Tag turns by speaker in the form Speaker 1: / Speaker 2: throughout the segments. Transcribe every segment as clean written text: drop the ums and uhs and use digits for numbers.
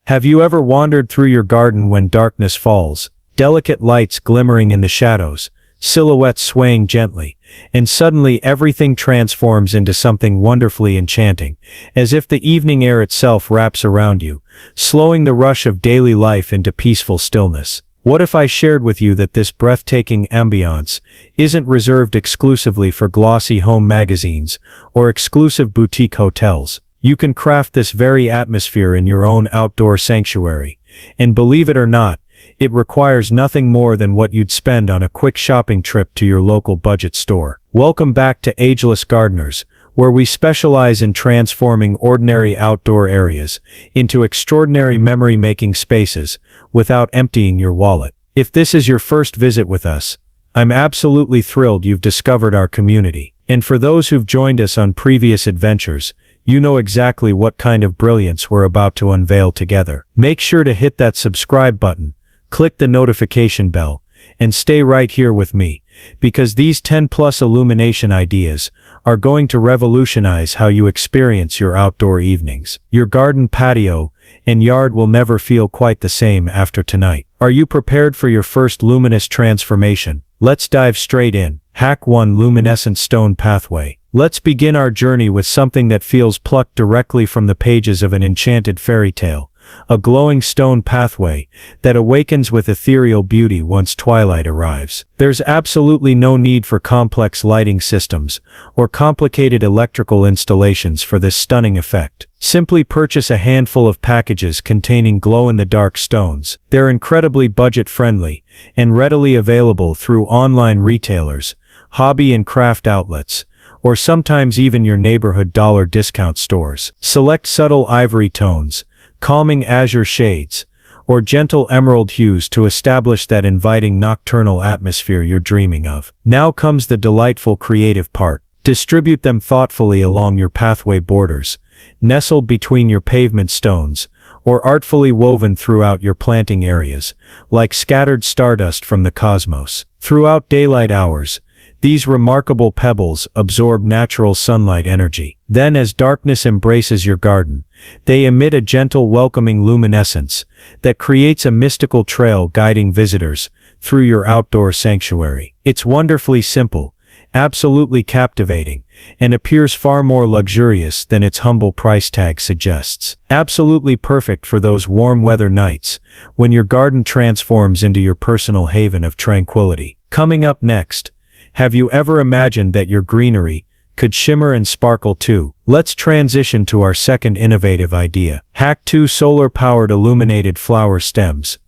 Speaker 1: Have you ever wandered through your garden when darkness falls, delicate lights glimmering in the shadows, silhouettes swaying gently, and suddenly everything transforms into something wonderfully enchanting, as if the evening air itself wraps around you, slowing the rush of daily life into peaceful stillness? What if I shared with you that this breathtaking ambiance isn't reserved exclusively for glossy home magazines or exclusive boutique hotels? You can craft this very atmosphere in your own outdoor sanctuary, and believe it or not, it requires nothing more than what you'd spend on a quick shopping trip to your local budget store. Welcome back to Ageless Gardeners, where we specialize in transforming ordinary outdoor areas into extraordinary memory-making spaces without emptying your wallet. If this is your first visit with us, I'm absolutely thrilled you've discovered our community. And for those who've joined us on previous adventures, you know exactly what kind of brilliance we're about to unveil together. Make sure to hit that subscribe button, click the notification bell, and stay right here with me, because these 10+ illumination ideas are going to revolutionize how you experience your outdoor evenings. Your garden patio and yard will never feel quite the same after tonight. Are you prepared for your first luminous transformation? Let's dive straight in. Hack 1: Luminescent Stone Pathway. Let's begin our journey with something that feels plucked directly from the pages of an enchanted fairy tale. A glowing stone pathway that awakens with ethereal beauty once twilight arrives. There's absolutely no need for complex lighting systems or complicated electrical installations for this stunning effect. Simply purchase a handful of packages containing glow-in-the-dark stones. They're incredibly budget-friendly and readily available through online retailers, hobby and craft outlets, or sometimes even your neighborhood dollar discount stores. Select subtle ivory tones, calming azure shades, or gentle emerald hues to establish that inviting nocturnal atmosphere you're dreaming of. Now comes the delightful creative part. Distribute them thoughtfully along your pathway borders, nestled between your pavement stones, or artfully woven throughout your planting areas, like scattered stardust from the cosmos. Throughout daylight hours, these remarkable pebbles absorb natural sunlight energy. Then as darkness embraces your garden, they emit a gentle welcoming luminescence that creates a mystical trail guiding visitors through your outdoor sanctuary. It's wonderfully simple, absolutely captivating, and appears far more luxurious than its humble price tag suggests. Absolutely perfect for those warm weather nights when your garden transforms into your personal haven of tranquility. Coming up next, have you ever imagined that your greenery could shimmer and sparkle too? Let's transition to our second innovative idea. Hack 2: Solar-powered illuminated flower stems.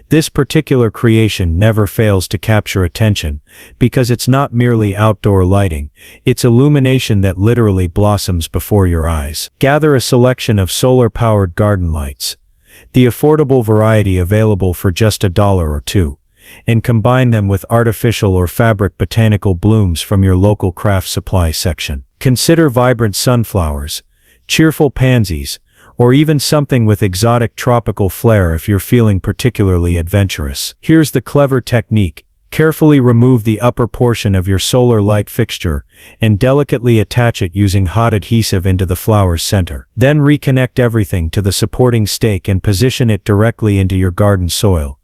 Speaker 1: This particular creation never fails to capture attention, because it's not merely outdoor lighting, it's illumination that literally blossoms before your eyes. Gather a selection of solar-powered garden lights, the affordable variety available for just $1 or $2. And combine them with artificial or fabric botanical blooms from your local craft supply section. Consider vibrant sunflowers, cheerful pansies, or even something with exotic tropical flair if you're feeling particularly adventurous. Here's the clever technique. Carefully remove the upper portion of your solar light fixture and delicately attach it using hot adhesive into the flower's center. Then reconnect everything to the supporting stake and position it directly into your garden soil,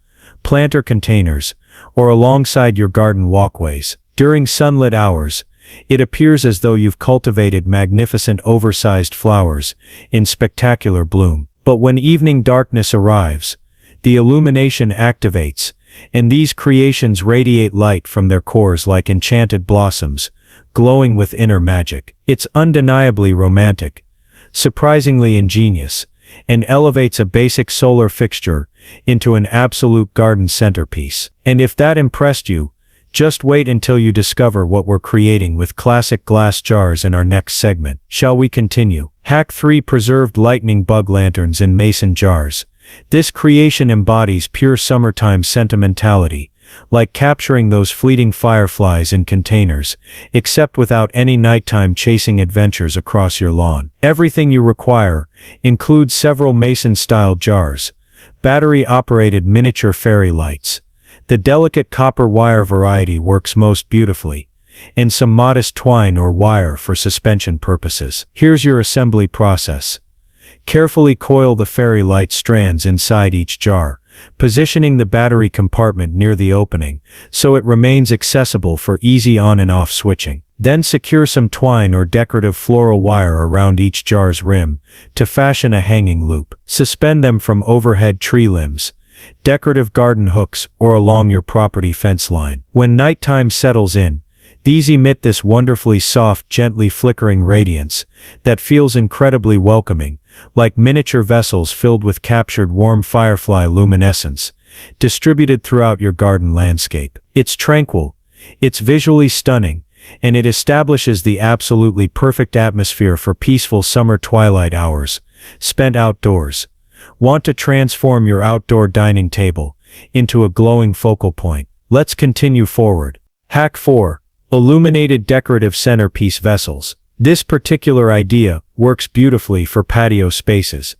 Speaker 1: planter containers, or alongside your garden walkways. During sunlit hours, it appears as though you've cultivated magnificent oversized flowers in spectacular bloom. But when evening darkness arrives, the illumination activates, and these creations radiate light from their cores like enchanted blossoms, glowing with inner magic. It's undeniably romantic, surprisingly ingenious, and elevates a basic solar fixture into an absolute garden centerpiece. And if that impressed you, just wait until you discover what we're creating with classic glass jars in our next segment. Shall we continue? Hack 3: Preserved lightning bug lanterns in mason jars. This creation embodies pure summertime sentimentality, like capturing those fleeting fireflies in containers, except without any nighttime chasing adventures across your lawn. Everything you require includes several mason-style jars, battery-operated miniature fairy lights. The delicate copper wire variety works most beautifully, and some modest twine or wire for suspension purposes. Here's your assembly process. Carefully coil the fairy light strands inside each jar, positioning the battery compartment near the opening, so it remains accessible for easy on and off switching. Then secure some twine or decorative floral wire around each jar's rim to fashion a hanging loop. Suspend them from overhead tree limbs, decorative garden hooks, or along your property fence line. When nighttime settles in, these emit this wonderfully soft, gently flickering radiance that feels incredibly welcoming, like miniature vessels filled with captured warm firefly luminescence, distributed throughout your garden landscape. It's tranquil, it's visually stunning, and it establishes the absolutely perfect atmosphere for peaceful summer twilight hours spent outdoors. Want to transform your outdoor dining table into a glowing focal point? Let's continue forward. Hack 4. Illuminated decorative centerpiece vessels. This particular idea works beautifully for patio spaces,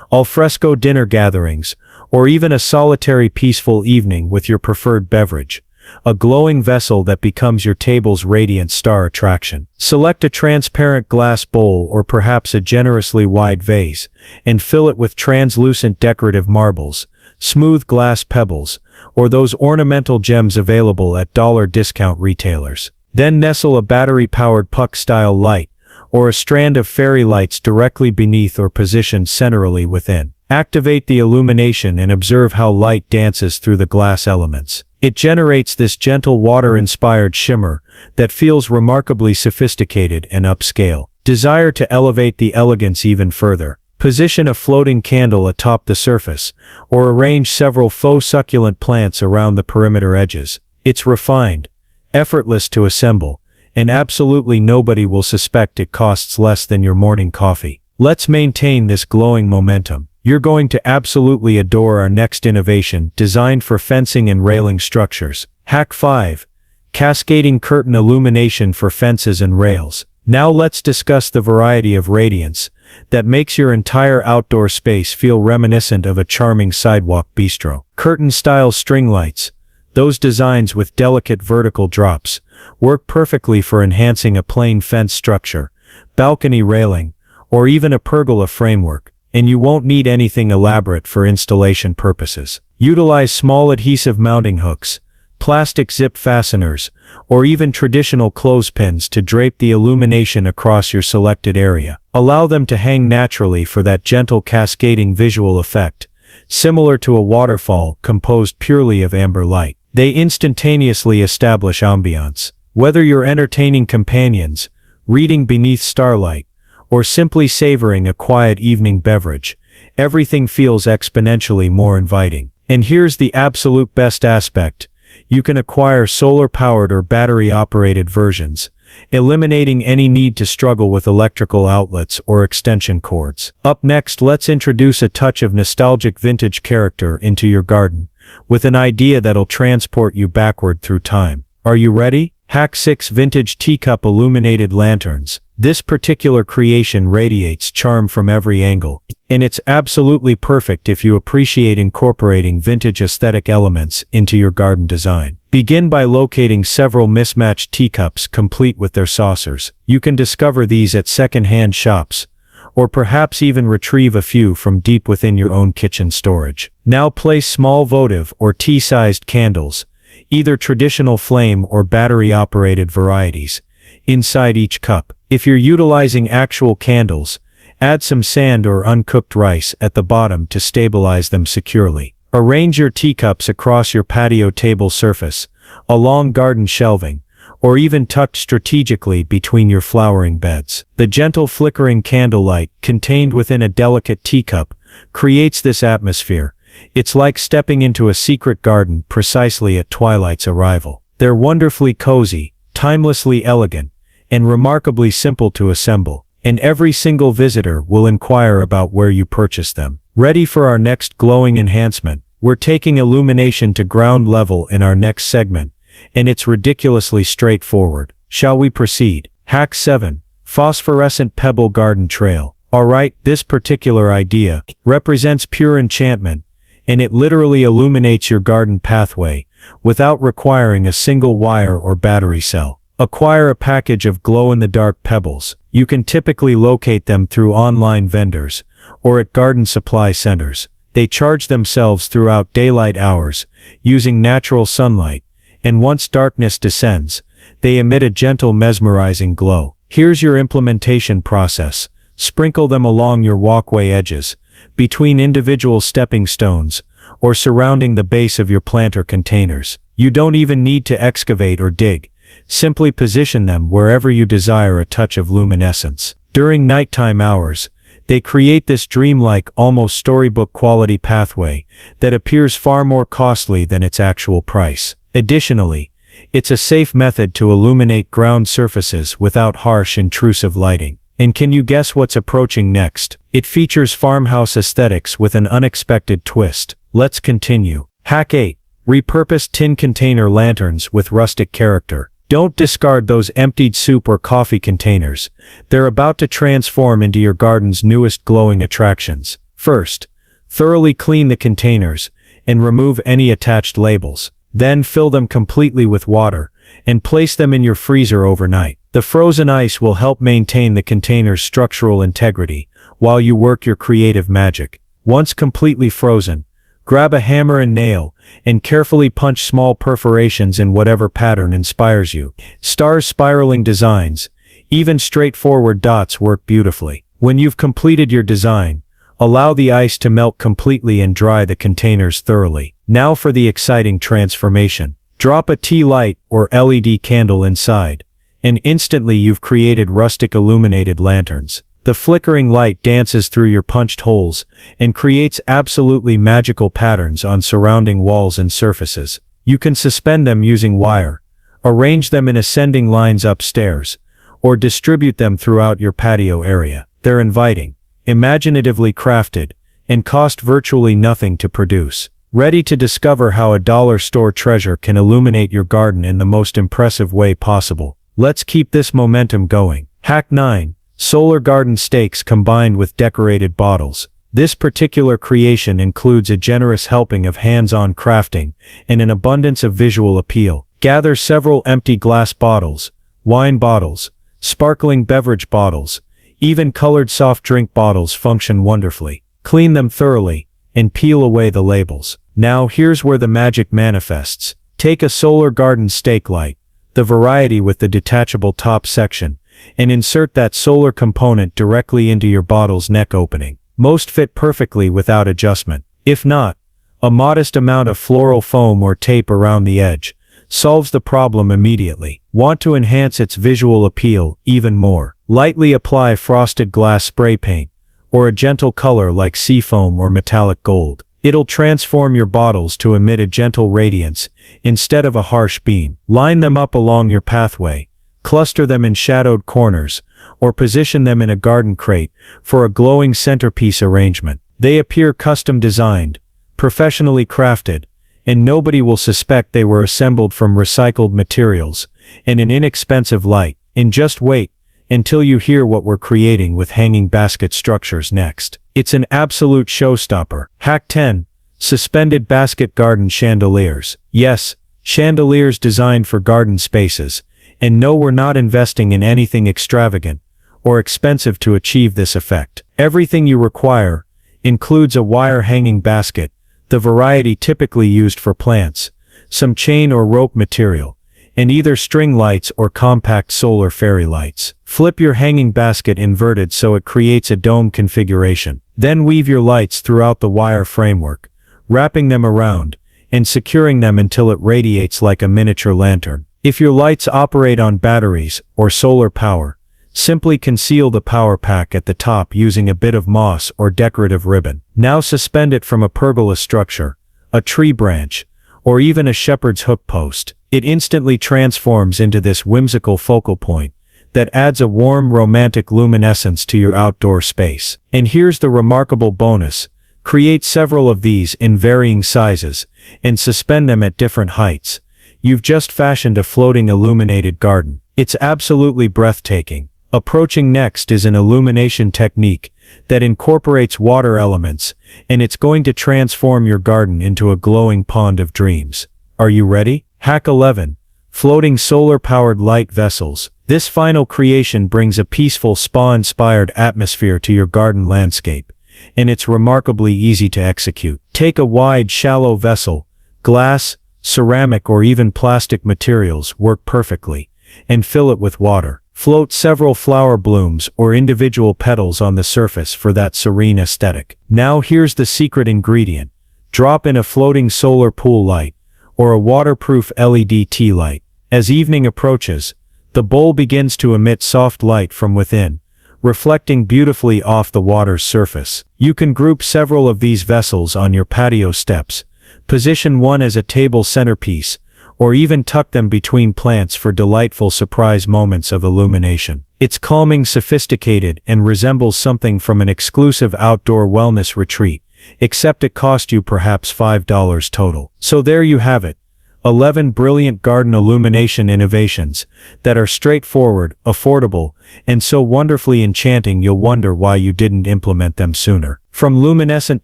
Speaker 1: alfresco dinner gatherings, or even a solitary peaceful evening with your preferred beverage. A glowing vessel that becomes your table's radiant star attraction. Select a transparent glass bowl or perhaps a generously wide vase, and fill it with translucent decorative marbles, smooth glass pebbles, or those ornamental gems available at dollar discount retailers. Then nestle a battery-powered puck-style light, or a strand of fairy lights directly beneath or positioned centrally within. Activate the illumination and observe how light dances through the glass elements. It generates this gentle water-inspired shimmer that feels remarkably sophisticated and upscale. Desire to elevate the elegance even further? Position a floating candle atop the surface, or arrange several faux succulent plants around the perimeter edges. It's refined, effortless to assemble, and absolutely nobody will suspect it costs less than your morning coffee. Let's maintain this glowing momentum. You're going to absolutely adore our next innovation, designed for fencing and railing structures. Hack 5. Cascading curtain illumination for fences and rails. Now let's discuss the variety of radiance that makes your entire outdoor space feel reminiscent of a charming sidewalk bistro. Curtain-style string lights, those designs with delicate vertical drops, work perfectly for enhancing a plain fence structure, balcony railing, or even a pergola framework. And you won't need anything elaborate for installation purposes. Utilize small adhesive mounting hooks, plastic zip fasteners, or even traditional clothespins to drape the illumination across your selected area. Allow them to hang naturally for that gentle cascading visual effect, similar to a waterfall composed purely of amber light. They instantaneously establish ambiance. Whether you're entertaining companions, reading beneath starlight, or simply savoring a quiet evening beverage, everything feels exponentially more inviting. And here's the absolute best aspect. You can acquire solar-powered or battery-operated versions, eliminating any need to struggle with electrical outlets or extension cords. Up next, let's introduce a touch of nostalgic vintage character into your garden, with an idea that'll transport you backward through time. Are you ready? Hack 6. Vintage teacup illuminated lanterns. This particular creation radiates charm from every angle, and it's absolutely perfect if you appreciate incorporating vintage aesthetic elements into your garden design. Begin by locating several mismatched teacups complete with their saucers. You can discover these at second-hand shops, or perhaps even retrieve a few from deep within your own kitchen storage. Now place small votive or tea-sized candles, either traditional flame or battery-operated varieties, inside each cup. If you're utilizing actual candles, add some sand or uncooked rice at the bottom to stabilize them securely. Arrange your teacups across your patio table surface, along garden shelving, or even tucked strategically between your flowering beds. The gentle flickering candlelight contained within a delicate teacup creates this atmosphere. It's like stepping into a secret garden precisely at twilight's arrival. They're wonderfully cozy, timelessly elegant, and remarkably simple to assemble, and every single visitor will inquire about where you purchased them. Ready for our next glowing enhancement? We're taking illumination to ground level in our next segment, and it's ridiculously straightforward. Shall we proceed? Hack 7. Phosphorescent Pebble Garden Trail. Alright, this particular idea represents pure enchantment, and it literally illuminates your garden pathway without requiring a single wire or battery cell. Acquire a package of glow-in-the-dark pebbles. You can typically locate them through online vendors, or at garden supply centers. They charge themselves throughout daylight hours, using natural sunlight, and once darkness descends, they emit a gentle mesmerizing glow. Here's your implementation process. Sprinkle them along your walkway edges, between individual stepping stones, or surrounding the base of your planter containers. You don't even need to excavate or dig. Simply position them wherever you desire a touch of luminescence. During nighttime hours, they create this dreamlike, almost storybook quality pathway that appears far more costly than its actual price. Additionally, it's a safe method to illuminate ground surfaces without harsh, intrusive lighting. And can you guess what's approaching next? It features farmhouse aesthetics with an unexpected twist. Let's continue. Hack 8. Repurpose tin container lanterns with rustic character. Don't discard those emptied soup or coffee containers. They're about to transform into your garden's newest glowing attractions. First, thoroughly clean the containers and remove any attached labels. Then fill them completely with water and place them in your freezer overnight. The frozen ice will help maintain the container's structural integrity while you work your creative magic. Once completely frozen, grab a hammer and nail and carefully punch small perforations in whatever pattern inspires you. Stars, spiraling designs, even straightforward dots work beautifully. When you've completed your design, allow the ice to melt completely and dry the containers thoroughly. Now for the exciting transformation. Drop a tea light or LED candle inside, and instantly you've created rustic illuminated lanterns. The flickering light dances through your punched holes and creates absolutely magical patterns on surrounding walls and surfaces. You can suspend them using wire, arrange them in ascending lines upstairs, or distribute them throughout your patio area. They're inviting, imaginatively crafted, and cost virtually nothing to produce. Ready to discover how a dollar store treasure can illuminate your garden in the most impressive way possible. Let's keep this momentum going. Hack 9. Solar garden stakes combined with decorated bottles. This particular creation includes a generous helping of hands-on crafting and an abundance of visual appeal. Gather several empty glass bottles, wine bottles, sparkling beverage bottles, even colored soft drink bottles function wonderfully. Clean them thoroughly and peel away the labels. Now here's where the magic manifests. Take a solar garden stake light, the variety with the detachable top section, and insert that solar component directly into your bottle's neck opening. Most fit perfectly without adjustment. If not, a modest amount of floral foam or tape around the edge solves the problem immediately. Want to enhance its visual appeal even more? Lightly apply frosted glass spray paint, or a gentle color like seafoam or metallic gold. It'll transform your bottles to emit a gentle radiance instead of a harsh beam. Line them up along your pathway, cluster them in shadowed corners, or position them in a garden crate for a glowing centerpiece arrangement. They appear custom designed, professionally crafted, and nobody will suspect they were assembled from recycled materials and an inexpensive light. And just wait until you hear what we're creating with hanging basket structures next. It's an absolute showstopper. Hack 10. Suspended basket garden chandeliers. Yes, chandeliers designed for garden spaces. And no, we're not investing in anything extravagant or expensive to achieve this effect. Everything you require includes a wire hanging basket, the variety typically used for plants, some chain or rope material, and either string lights or compact solar fairy lights. Flip your hanging basket inverted so it creates a dome configuration. Then weave your lights throughout the wire framework, wrapping them around and securing them until it radiates like a miniature lantern. If your lights operate on batteries or solar power, simply conceal the power pack at the top using a bit of moss or decorative ribbon. Now suspend it from a pergola structure, a tree branch, or even a shepherd's hook post. It instantly transforms into this whimsical focal point that adds a warm, romantic luminescence to your outdoor space. And here's the remarkable bonus. Create several of these in varying sizes and suspend them at different heights. You've just fashioned a floating illuminated garden. It's absolutely breathtaking. Approaching next is an illumination technique that incorporates water elements, and it's going to transform your garden into a glowing pond of dreams. Are you ready? Hack 11. Floating solar-powered light vessels. This final creation brings a peaceful spa-inspired atmosphere to your garden landscape, and it's remarkably easy to execute. Take a wide, shallow vessel, glass, ceramic or even plastic materials work perfectly, and fill it with water. Float several flower blooms or individual petals on the surface for that serene aesthetic. Now here's the secret ingredient. Drop in a floating solar pool light, or a waterproof LED tea light. As evening approaches, the bowl begins to emit soft light from within, reflecting beautifully off the water's surface. You can group several of these vessels on your patio steps, position one as a table centerpiece, or even tuck them between plants for delightful surprise moments of illumination. It's calming, sophisticated, and resembles something from an exclusive outdoor wellness retreat, except it cost you perhaps $5 total. So there you have it. 11 brilliant garden illumination innovations that are straightforward, affordable, and so wonderfully enchanting you'll wonder why you didn't implement them sooner. From luminescent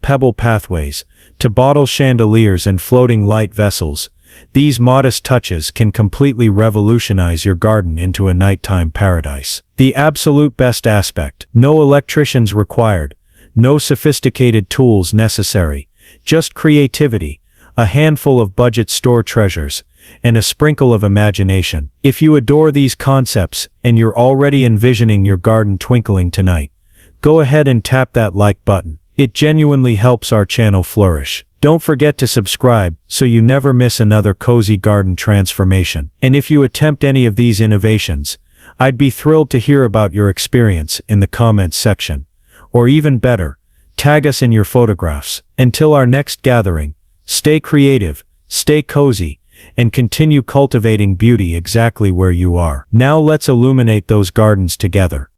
Speaker 1: pebble pathways to bottle chandeliers and floating light vessels, these modest touches can completely revolutionize your garden into a nighttime paradise. The absolute best aspect: no electricians required, no sophisticated tools necessary, just creativity, a handful of budget store treasures, and a sprinkle of imagination. If you adore these concepts and you're already envisioning your garden twinkling tonight, go ahead and tap that like button. It genuinely helps our channel flourish. Don't forget to subscribe so you never miss another cozy garden transformation. And if you attempt any of these innovations, I'd be thrilled to hear about your experience in the comments section. Or even better, tag us in your photographs. Until our next gathering, stay creative, stay cozy, and continue cultivating beauty exactly where you are. Now let's illuminate those gardens together.